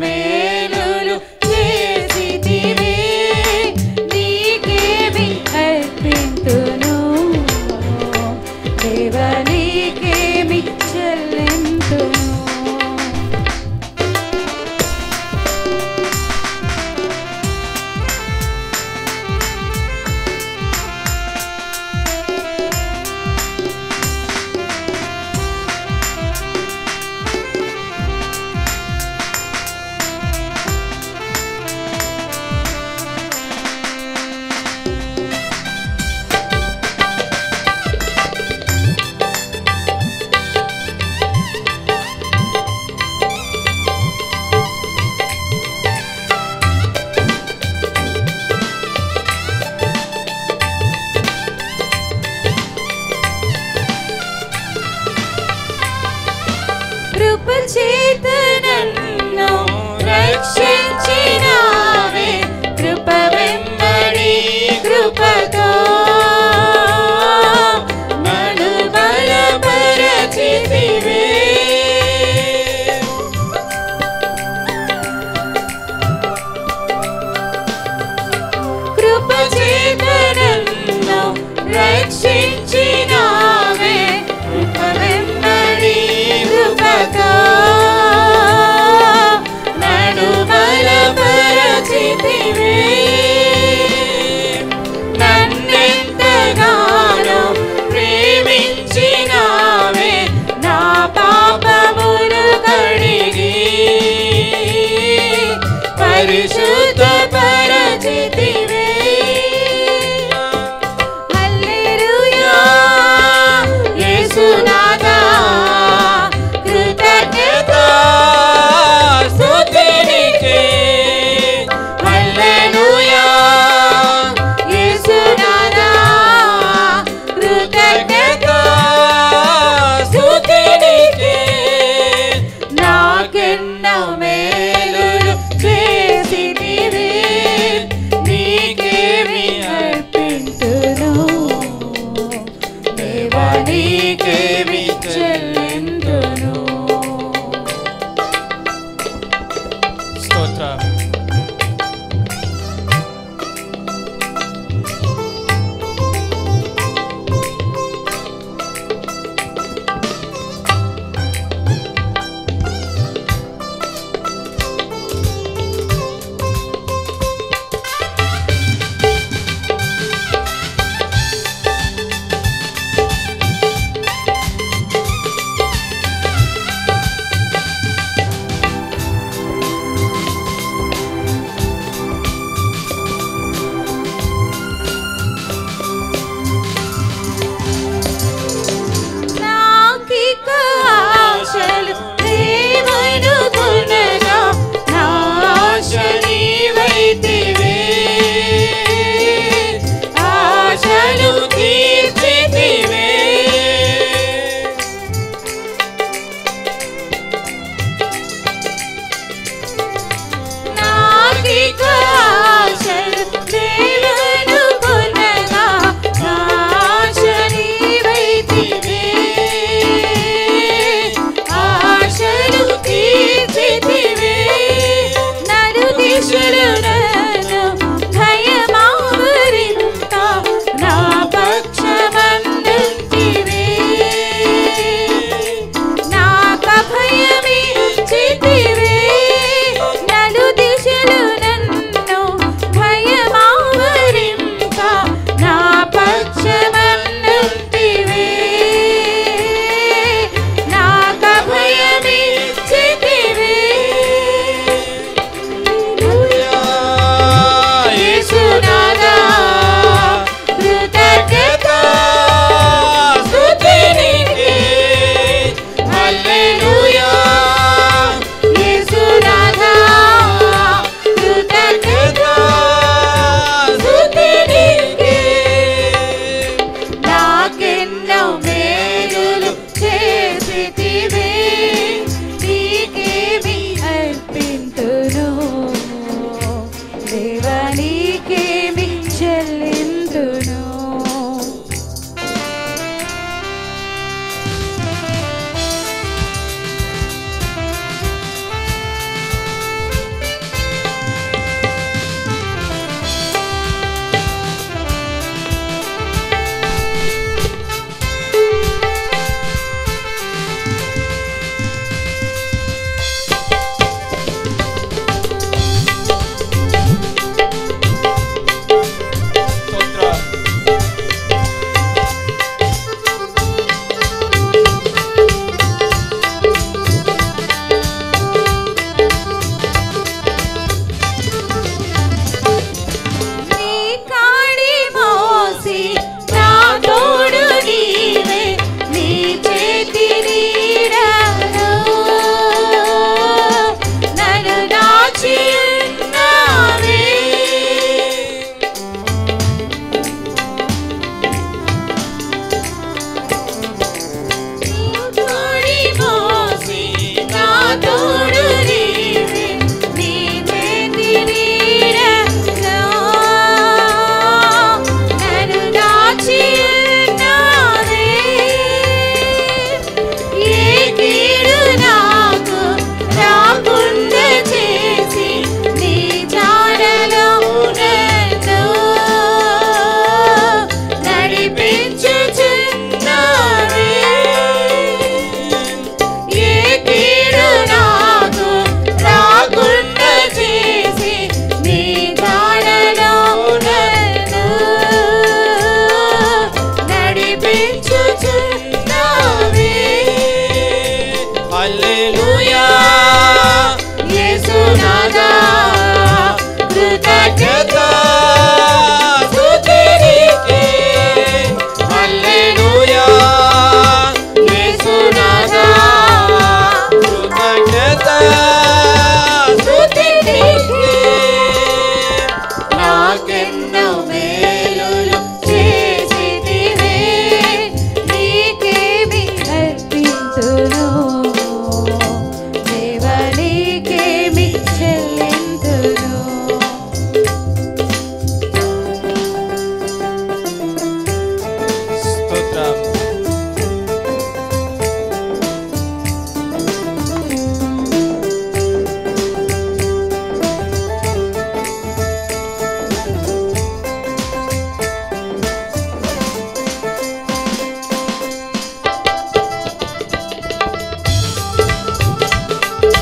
మేలులు చేసితివే నీకేమి అర్పింతును దేవా నీకేమి చెల్లింతును కృపచేతనన్ను రక్షించినావే కృప వెంబడి కృపతో నన్ను బలపరచితివే కృపచేతనన్ను రక్షించినావే కృప వెంబడి కృపతో హల్లెలూయా యేసునాథా కృతజ్ఞత స్తుతి నీకే హల్లెలూయా యేసునాథా కృతజ్ఞత స్తుతి నీకే నాకెన్నో మేలులు చేసితివే నీకేమి అర్పింతును దేవా నీకేమి చెల్లింతును స్తోత్రం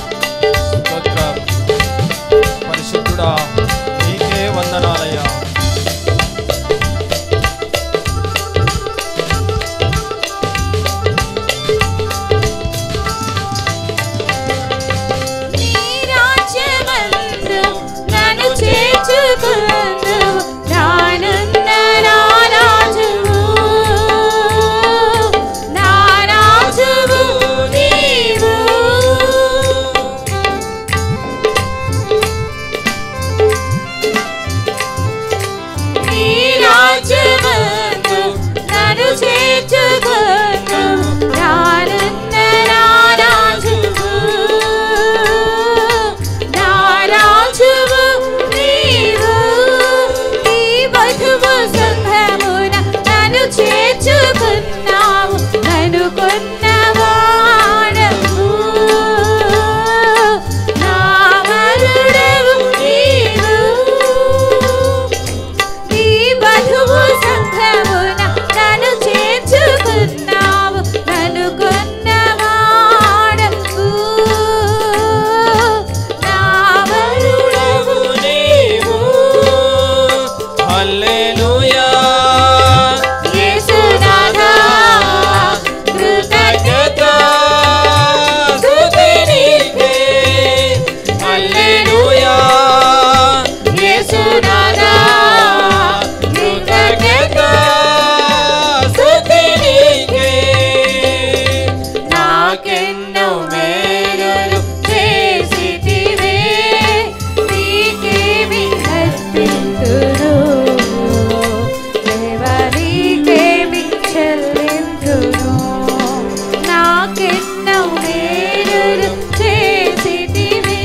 స్తోత్రం పరిశుద్ధుడా నీకే వందనాలయ్యా నీ రాజ్యమందు నన్ను చేర్చుకొందువు రానున్న నా రాజువు నా రాజువు నీవు నీ రాజ్యమందు నన్ను చేర్చుకొందువు రానున్న నా రాజువు నా రాజువు నీవు నీ వధువు సంఘమున నన్ను చేర్చుకున్నావు అనుకున్నవాడవు నా వరుడవు నీవు నీ వధువు సంఘమున నన్ను చేర్చుకున్నావు అనుకున్నవాడవు నా వరుడవు నీవు హల్లెలూయా యేసునాథా కృతజ్ఞత స్తుతి నీకే హల్లెలూయా యేసునాథా కృతజ్ఞత స్తుతి నీకే నాకెన్నో మేలులు చేసితివే నీకేమి అర్పింతును దేవా నీకేమి చెల్లింతును నాకెన్నో మేలులు చేసితివే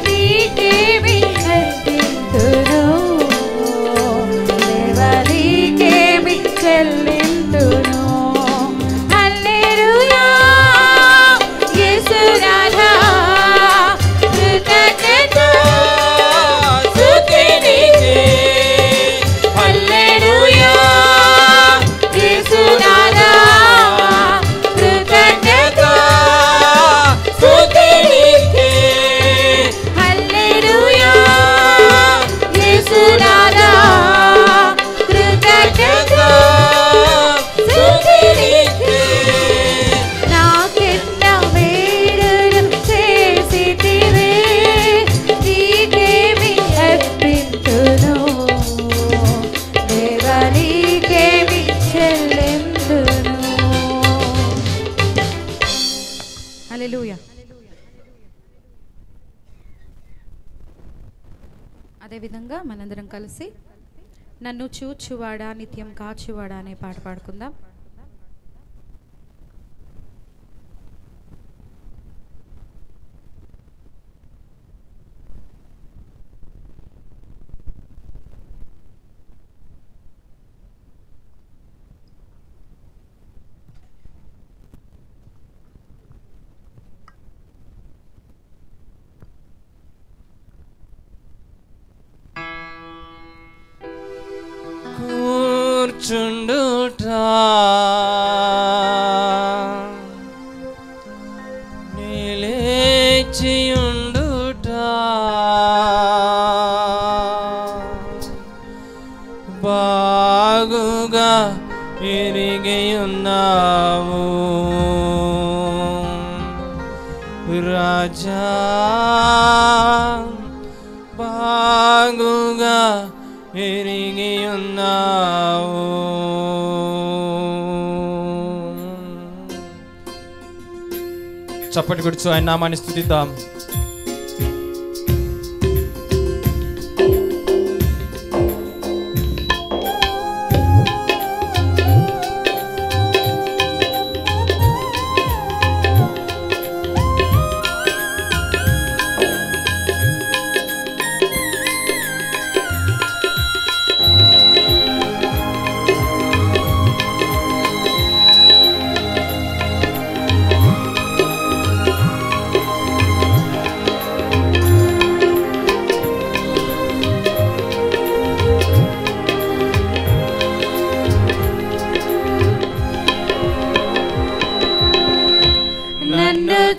నీకేమి అర్పింతును దేవా నీకేమి చెల్లింతును హల్లెలూయా యేసునాథా కృతజ్ఞత స్తుతి నీకే హల్లెలూయా యేసునాథా కృతజ్ఞత స్తుతి నీకే హల్లెలూయా యేసునాథా కృతజ్ఞత స్తుతి నీకే నాకెన్నో మేలులు చేసితివే నీకేమి అర్పింతును దేవా నీకేమి చెల్లింతును హల్లెలూయా. అదేవిధంగా మనందరం కలిసి నన్ను చూచువాడా నిత్యం కాచువాడా అనే పాట పాడుకుందాం. కూర్చుండుట నిలేచియుండుట బాగుగా ఎరిగియున్నావు రాజా బాగుగా ఎరిగి ఉన్నావు. చప్పటి కొడుచు ఆయన నామాన్ని స్తుతిద్దాం.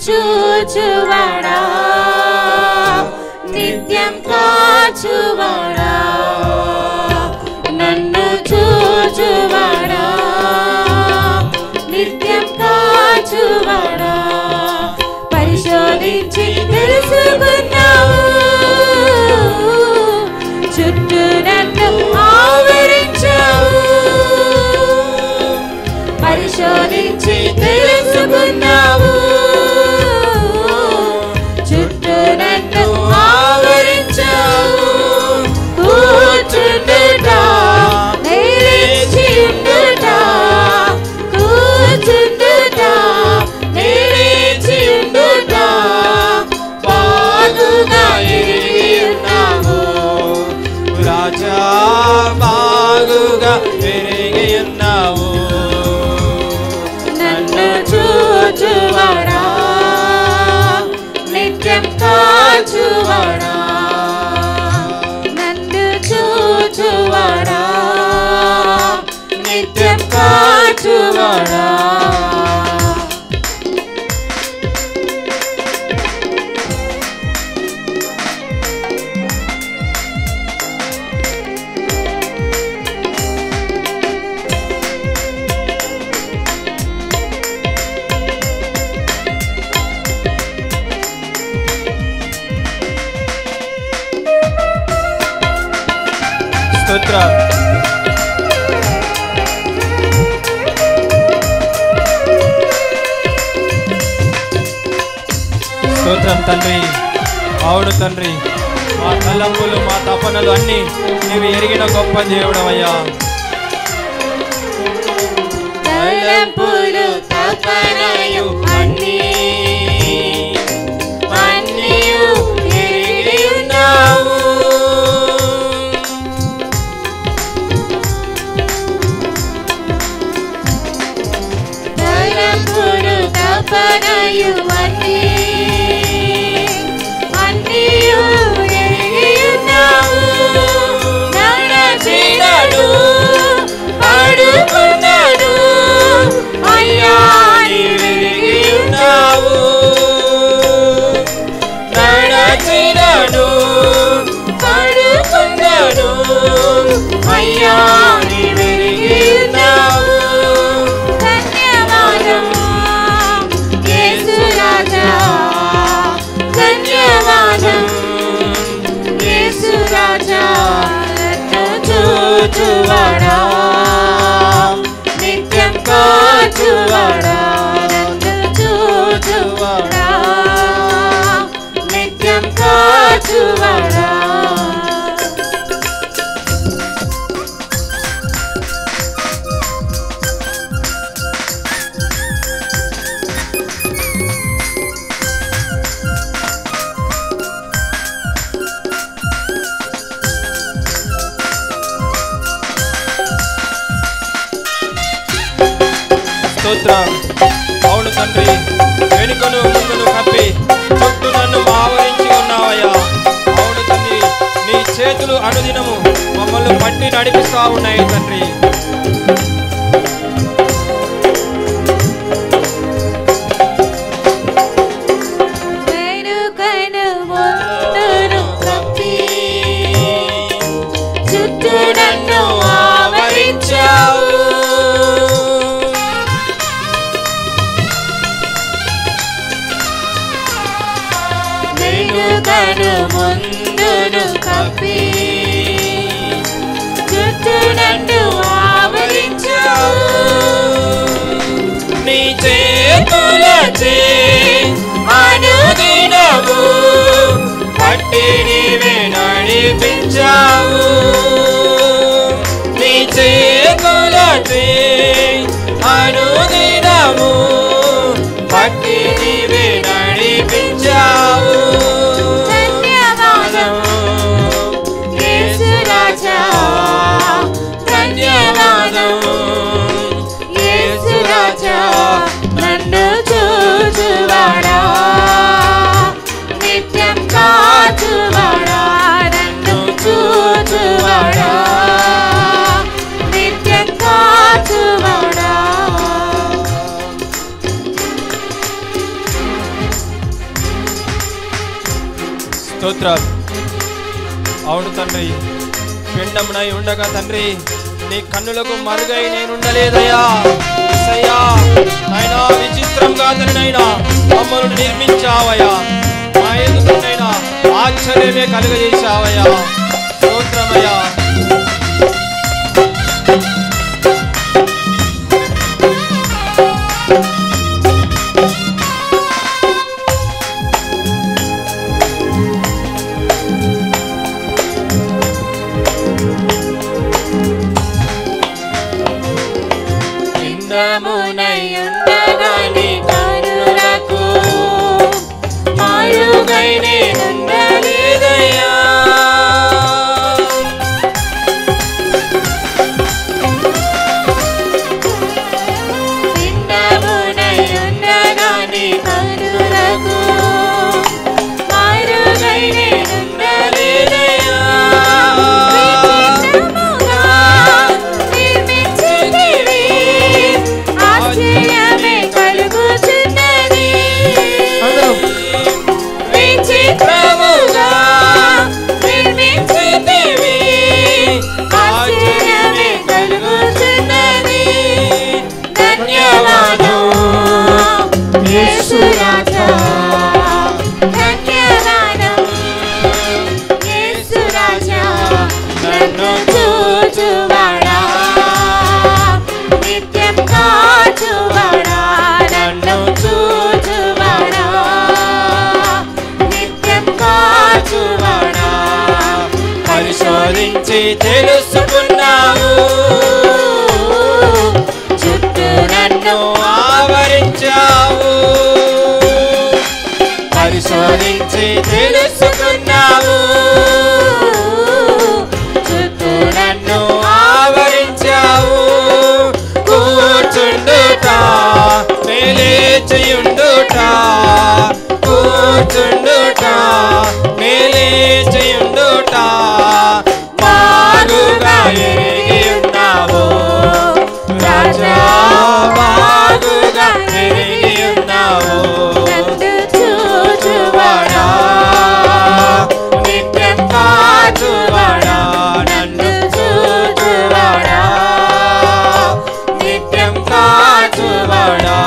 చూచువాడా నిత్యం కాచువాడా నన్ను చూచువాడా నిత్యం కాచువాడా పరిశోధించి తెలుసుకున్నావు చుట్టూ నన్ను ఆవరించావు పరిశోధించి తెలుసుకున్నావు బాగుగా పెరిగి ఉన్నావు నన్ను చూచువాడా నిత్యం కాచువాడా నన్ను చూచువాడా నిత్యం కాచువాడా స్తోత్రం. స్తోత్రం తండ్రి. అవును తండ్రి, మా తలంపులు మా తపనలు అన్నీ నీవు ఎరిగిన గొప్ప దేవుడవయ్యా. తలంపులు తపనలు అన్నీ ఎరిగి ఉన్నావు తలంపులు తపనలు అన్నీ ఎరిగి ఉన్నావు నడచినడు పడుకున్నాడు అయ్యా నీవెరిగి ఉన్నావు నడచినడు పడుకున్నాడు అయ్యా నీవెరిగి ఉన్నావు ధన్యవాదం యేసు రాజా ధన్యవాదం యేసు రాజా నన్ను చూచువాడా నిత్యం కాచువాడా నన్ను చూచువాడా నిత్యం కాచువాడా స్తోత్రం. అవును తండ్రి, వెనుకను ముందును కప్పి చుట్టూ నన్ను ఆవరించి ఉన్నావయ్యా. అవును తండ్రి, నీ చేతులు అనుదినము మమ్మల్ని పట్టి నడిపిస్తా ఉన్నాయి తండ్రి. వెనుకను ముందును కప్పి చుట్టూ నన్ను ఆవరించావు వెనుకను ముందును కప్పి చుట్టూ నన్ను ఆవరించావు. నీ చేతులచే అనుదినము పట్టి నీవే నడిపించావు. నీ చేతులచే అనుదినము పట్టి నీవే నడిపించావు. ధన్యవాదము యేసు రాజా, ధన్యవాదము యేసు రాజా, నన్ను చూచువాడా, నిత్యం కాచువాడా, నన్ను చూచువాడా, నిత్యం కాచువాడా. స్తోత్రాలు. అవును తండ్రి, పిండమునై ఉండగా తండ్రి నీ కన్నులకు మరుగై నేనుండలేదయ్యా. యేసయ్యా, నాయనా విచిత్రంగా తండ్రినైనా మమ్మల్ని నిర్మించావయ్యా. మా ఎదుగునైనా ఆశ్చర్యమే కలుగజేశావయ్యా. స్తోత్రమయ్యా. పిండమునయుండగా నీ కన్నులకు మరుగై నేనుండలేదయ్యా. పిండమునయుండగా నీ కన్నులకు మరుగై నేనుండలేదయ్యా. ఆశ్చర్యమే కలుగుచున్నది. విచిత్రముగా నిర్మించితివి, ఆశ్చర్యమే కలుగుచున్నది. ధన్యవాదం యేసు రాజా, ధన్యవాదం యేసు రాజా, నన్ను చూచువాడా, నిత్యం కాచువాడా, నన్ను చూచువాడా, నిత్యం కాచువాడా. పరిశోధించి తెలుసుకున్నావు, చుట్టూ నన్ను ఆవరించావు. పరిశోధించి తెలుసుకున్నావు, చుట్టూ నన్ను ఆవరించావు. కూర్చుండుట మేలేచియుండుట, కూర్చుండుట మేలేచియుండుట, బాగుగా ఎరిగి ఉన్నావు రాజా, బాగుగా ఎరిగి ఉన్నావు. నన్ను చూచువాడా, నిత్యం కాచువాడా, నన్ను చూచువాడా, నిత్యం కాచువాడా.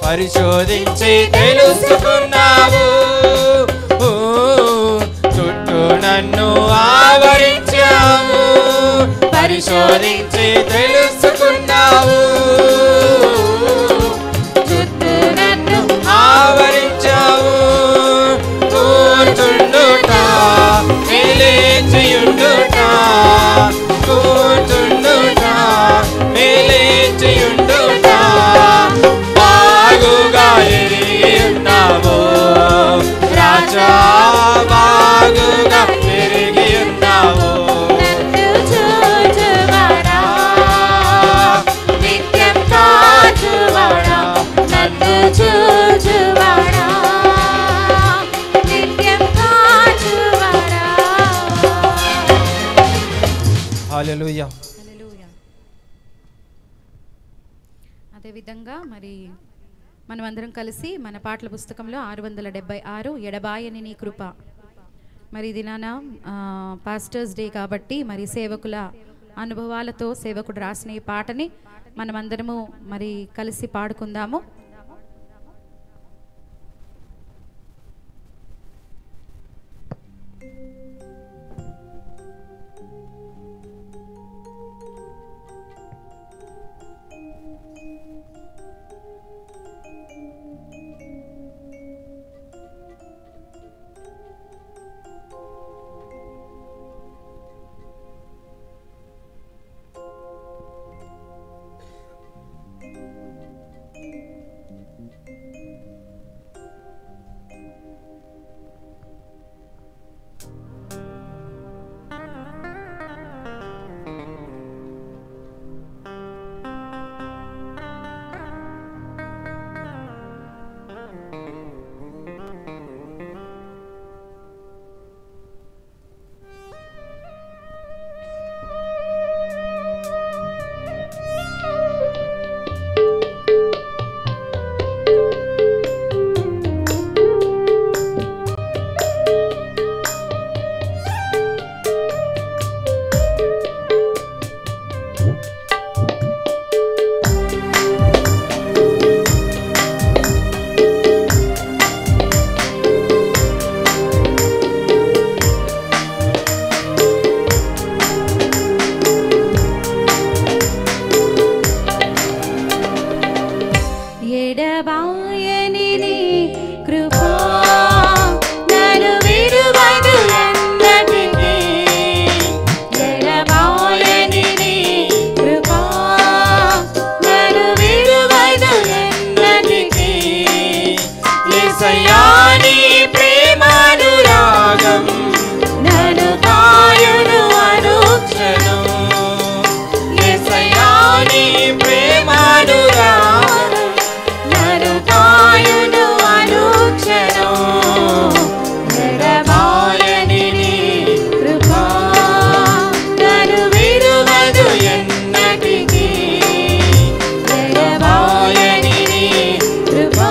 పరిశోధించి తెలుసుకున్నావు, చుట్టూ నన్ను ఆవరించావు. పరిశోధించి తెలుసుకున్నావు, చుట్టూ నన్ను ఆవరించావు. కూర్చుండుట మేలేచియుండుట, కూర్చుండుట మేలేచియుండుట, బాగుగా ఎరిగి ఉన్నావు రాజా, బాగుగా ఎరిగి ఉన్నావు. నన్ను చూచువాడా, నిత్యం కాచువాడా, నన్ను చూచువాడా, నిత్యం కాచువాడా. హల్లెలూయా. హల్లెలూయా. అదేవిధంగా మరి మనమందరం కలిసి మన పాటల పుస్తకంలో 676 ఎడబాయని నీ కృప, మరి ఇది పాస్టర్స్ డే కాబట్టి మరి సేవకుల అనుభవాలతో సేవకుడు రాసిన ఈ పాటని మనమందరము మరి కలిసి పాడుకుందాము. ఎడబాయని నీ కృపా నన్ను విడువదు ఎన్నటికీ. ఎడబాయని నీ కృపా నన్ను విడువదు ఎన్నటికీ. యేసయ్యా నీ ప్రేమానురాగం నన్ను కాయును అనుక్షణం. యేసయ్యా నీ ప్రేమానురాగం నన్ను కాయును అనుక్షణం. ఎడబాయని నీ కృపా నన్ను విడువదు ఎన్నటికీ. ఎడబాయని నీ కృపా.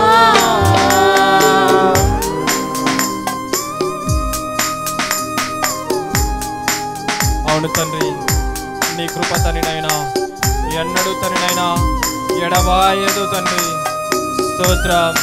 అవును తండ్రి, నీ కృప తనినైనా ఎన్నడూ తనినైనా ఎడబాయదు తండ్రి. స్తోత్రం.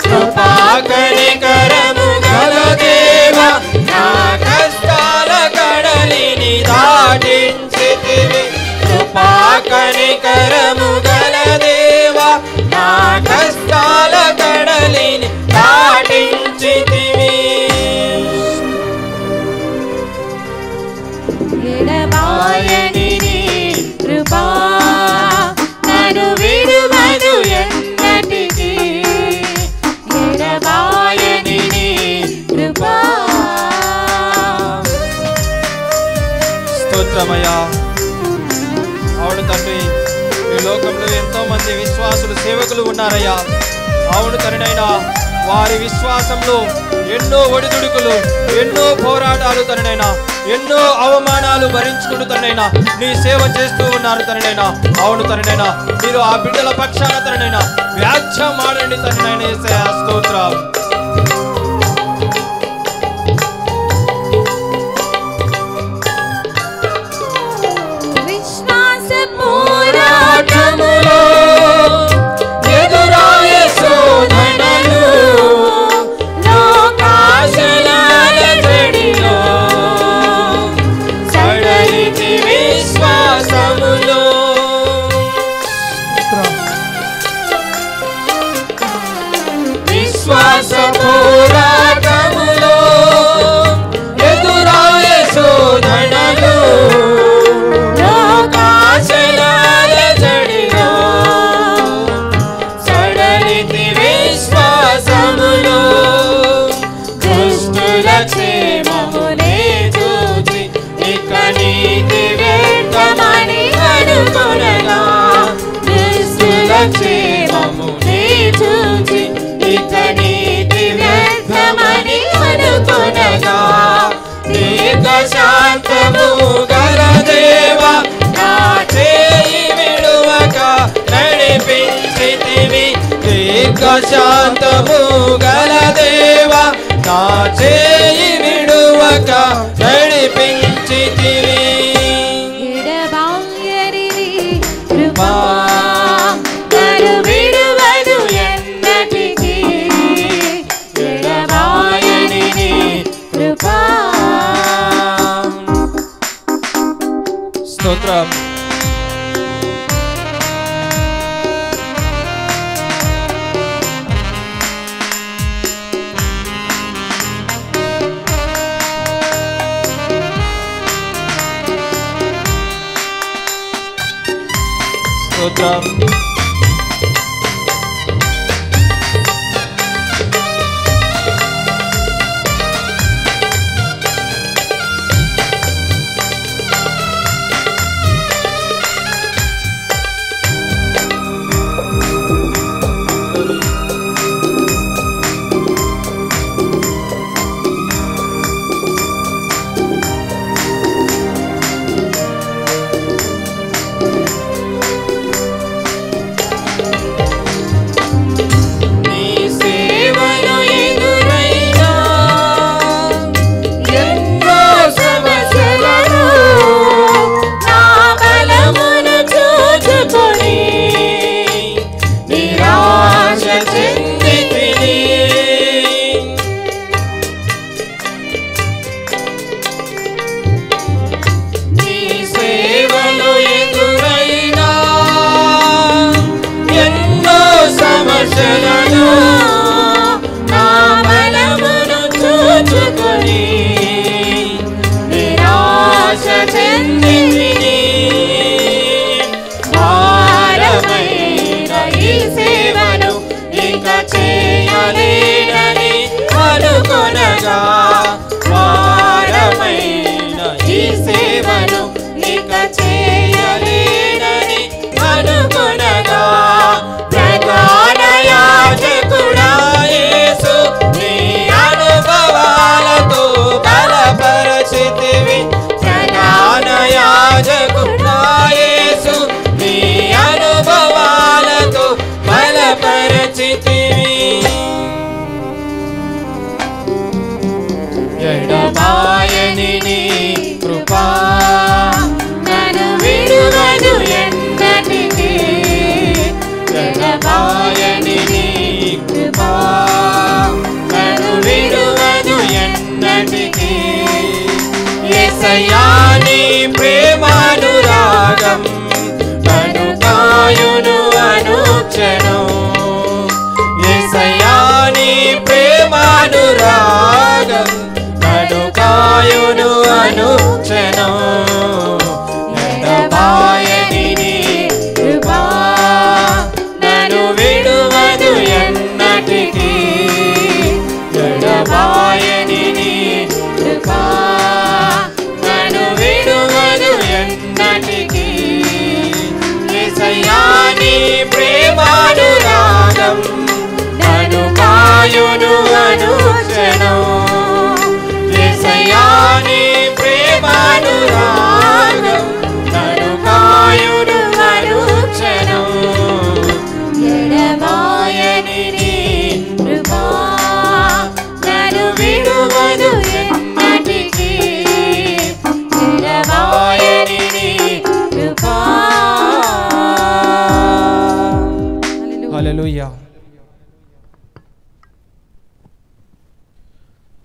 కృపాకనికరము గల దేవా నా కష్టాల కడలిని దాటించితివి. కృపాకనికరము గల దేవా నా కష్టాల కడలిని దాటించితివి. ఎడబాయని నీ కృపా నన్ను విడువదు ఎన్నటికీ. ఎడబాయని నీ కృపా. స్తోత్రమయ్యా. అవును తండ్రి, ఈ లోకంలో ఎంతో మంది విశ్వాసులు సేవకులు ఉన్నారయ్యా. అవును తననైనా వారి విశ్వాసంలో ఎన్నో ఒడిదుడుకులు, ఎన్నో పోరాటాలు తననైనా, ఎన్నో అవమానాలు భరించుకుంటూ తననైనా నీ సేవ చేస్తూ ఉన్నారు తననైనా. అవును తననైనా మీరు ఆ బిడ్డల పక్షాన తననైనా వ్యాఖ్య మాడండి తననైనా. యేసయ్యా స్తోత్రం. విశ్వాస పోరాటములో ఎదురాయే శోధనలు, లోకాశలాల జడిలో సడలితి విశ్వాసములో. విశ్వాస పోరాటములో ఎదురాయే శోధనలు, లోకాశలాల జడిలో సడలితి విశ్వాసములో. దుష్టుల క్షేమమునే చూచి ఇక నీతి వ్యర్థమని అనుకొనగా. దుష్టుల క్షేమమునే చూచి ఇక నీతి వ్యర్థమని అనుకొనగా. దీర్ఘశాంతము గల దేవా నా చేయి విడువక నడిపించితివి. దీర్ఘశాంతము గల దేవా నా చేయి విడువక నడిపించితివి. ఎడబాయని నీ కృపా నన్ను విడువదు ఎన్నటికీ. ఎడబాయని నీ స్తోత్రం. స్తోత్రం.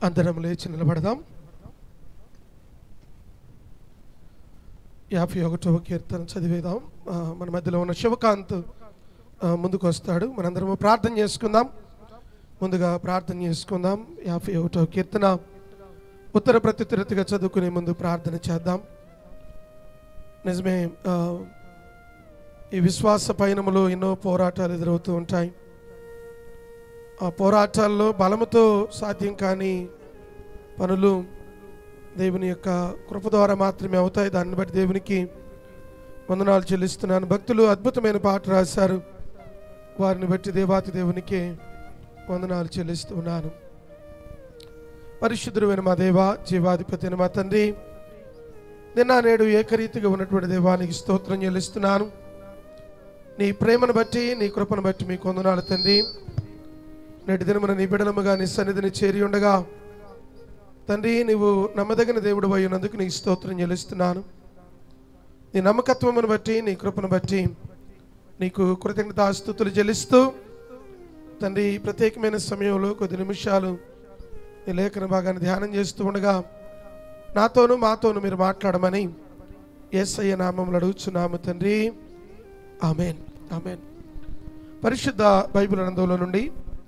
అందరం లేచి నిలబడదాం. 51వ కీర్తన చదివేదాం. మన మధ్యలో ఉన్న శివకాంత్ ముందుకు వస్తాడు. మనందరము ప్రార్థన చేసుకుందాం. ముందుగా ప్రార్థన చేసుకుందాం. 51వ కీర్తన ఉత్తర ప్రత్యుత్తరతిగా చదువుకునే ముందు ప్రార్థన చేద్దాం. నిజమే, ఈ విశ్వాస పయనములో ఎన్నో పోరాటాలు ఎదురవుతూ ఉంటాయి. ఆ పోరాటాల్లో బలముతో సాధ్యం కాని పనులు దేవుని యొక్క కృప ద్వారా మాత్రమే అవుతాయి. దాన్ని బట్టి దేవునికి వందనాలు చెల్లిస్తున్నాను. భక్తులు అద్భుతమైన పాట రాశారు. వారిని బట్టి దేవాతి దేవునికి వందనాలు చెల్లిస్తున్నాను. పరిశుద్ధుడైన మా దేవ, జీవాధిపతి అయిన మా తండ్రి, నిన్న నేడు ఏకరీతిగా ఉన్నటువంటి దేవానికి స్తోత్రం చెల్లిస్తున్నాను. నీ ప్రేమను బట్టి, నీ కృపను బట్టి మీకు వందనాలు తండ్రి. నేటి దినమున నీ బిడలముగా నీ సన్నిధిని చేరి ఉండగా తండ్రి, నీవు నమ్మదగిన దేవుడు అయి ఉన్నందుకు నీ స్తోత్రం చెల్లిస్తున్నాను. నీ నమ్మకత్వమును బట్టి, నీ కృపను బట్టి నీకు కృతజ్ఞతాస్తుతులు చెల్లిస్తూ తండ్రి, ప్రత్యేకమైన సమయంలో కొద్ది నిమిషాలు నీ లేఖన భాగాన్ని ధ్యానం చేస్తూ ఉండగా నాతోనూ మాతోనూ మీరు మాట్లాడమని యేసయ్య నామములో అడుగుచున్నాము తండ్రి, ఆమేన్, ఆమేన్. పరిశుద్ధ బైబిల్ గ్రంథంలో నుండి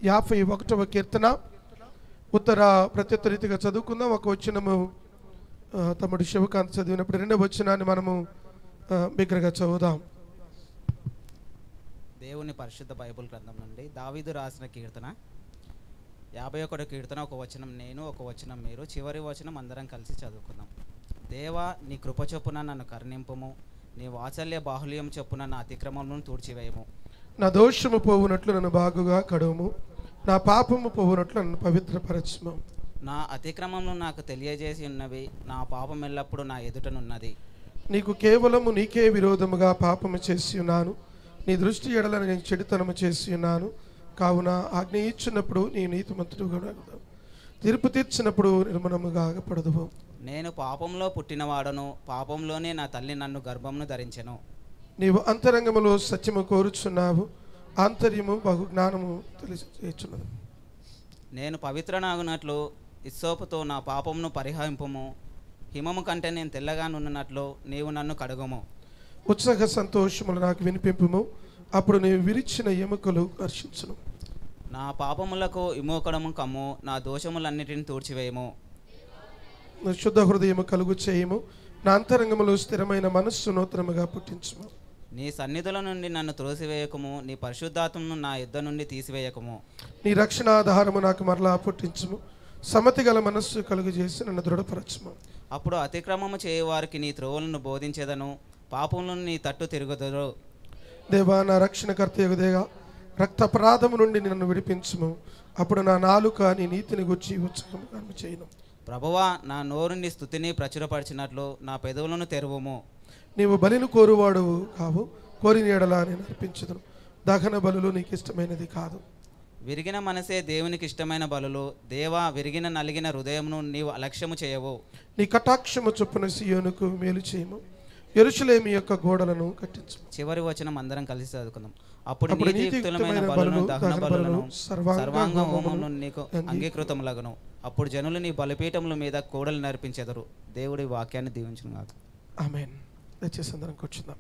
51వ కీర్తన ఉత్తర ప్రత్యుత్తర రీతిగా చదువుకుందాం. ఒక వచనము తమ్ముడు శివకాంత్ చదివినప్పుడు రెండవ వచనాన్ని మనము బిగ్గరగా చదువుదాం. దేవుని పరిశుద్ధ బైబిల్ గ్రంథం నుండి దావీదు రాసిన కీర్తన 51వ కీర్తన, ఒక వచనం నేను, ఒక వచనం మీరు, చివరి వచనం అందరం కలిసి చదువుకుందాం. దేవా, నీ కృప చొప్పున నన్ను కరుణింపుము, నీ వాత్సల్య బాహుల్యం చొప్పున నా అతిక్రమములను తూడ్చివేయము. నా దోషము పోవునట్లు నన్ను బాగుగా కడువుము, నా పాపము పోవునట్లు నన్ను పవిత్రపరచుము. నా అతిక్రమములు నాకు తెలియజేసి ఉన్నవి, నా పాపం ఎల్లప్పుడూ నా ఎదుటనున్నది. నీకు కేవలము నీకే విరోధముగా పాపము చేసి ఉన్నాను, నీ దృష్టి ఎడల నేను చెడుతనము చేసి ఉన్నాను. కావున ఆజ్ఞ ఇచ్చినప్పుడు నీ నీతిమంతుడుగా, తీర్పు తీర్చినప్పుడు నిర్మలముగా ఆగపడదువు. నేను పాపంలో పుట్టినవాడను, పాపంలోనే నా తల్లి నన్ను గర్భమును ధరించెను. నీవు అంతరంగములో సత్యము కోరుచున్నావు, ఆంతర్యము బహు జ్ఞానము తెలియచేయుచున్నది. నేను పవిత్రనాగునట్లు ఇస్సోపుతో నా పాపమును పరిహరింపుము, హిమము కంటే నేను తెల్లగా నున్నట్లు నీవు నన్ను కడుగుము. ఉత్సాహ సంతోషములు నాకు వినిపింపుము, అప్పుడు నీవు విరిచిన ఎముకలు హర్షించును. నా పాపములకు విమోచనము కమ్ము, నా దోషములన్నిటిని తూడ్చివేయము. శుద్ధ హృదయము కలుగు చేయము, నా అంతరంగములో స్థిరమైన మనస్సు నూతనముగా పుట్టించుము. నీ సన్నిధుల నుండి నన్ను త్రోసివేయకము, నీ పరిశుద్ధాత్మను నా యుద్ధ నుండి తీసివేయకము. నీ రక్షణాధారము నాకు మరలా పుట్టించుము, సమ్మతి గల మనస్సు కలుగు చేసి నన్ను దృఢపరచుము. అప్పుడు అతిక్రమము చేయవారికి నీ త్రోవలను బోధించేదను, పాపములను నీ తట్టు తిరుగుదురు. దేవా, నా రక్షణకర్త యెహోవా, రక్తపరాధము నుండి నన్ను విడిపించుము, అప్పుడు నా నాలుక నీ నీతిని గుర్చి ఉత్సాహము చేయను. ప్రభువా, నా నోరు నీ స్తుతిని ప్రచురపరిచినట్లు నా పెదవులను తెరువుము. నీవు బలిని కోరువాడు కావు, కోరిన ఎడల నేను అర్పించుదును. దహన బలులు నీకు ఇష్టమైనది కాదు. విరిగిన మనసే దేవునికి ఇష్టమైన బలులు. దేవా, విరిగిన నలిగిన హృదయమును నీవు అలక్ష్యము చేయవు. నీ కటాక్షము చొప్పున సియోనుకు మేలు చేయము, యెరూషలేము యొక్క గోడలను కట్టించు. చివరి వచనం అందరం కలిసి చదువుకుందాం. అప్పుడు అప్పుడు నీతియుక్తమైన బలులను, దహన బలులను, సర్వాంగ హోమములను నీకు అంగీకృతములగును. అప్పుడు జనులు నీ బలిపీఠముల మీద కోడలు నర్పించెదరు. దేవుడి వాక్యాన్ని దీవించును గాక. ఆమేన్. దయచేసి అందరం కూర్చుందాం.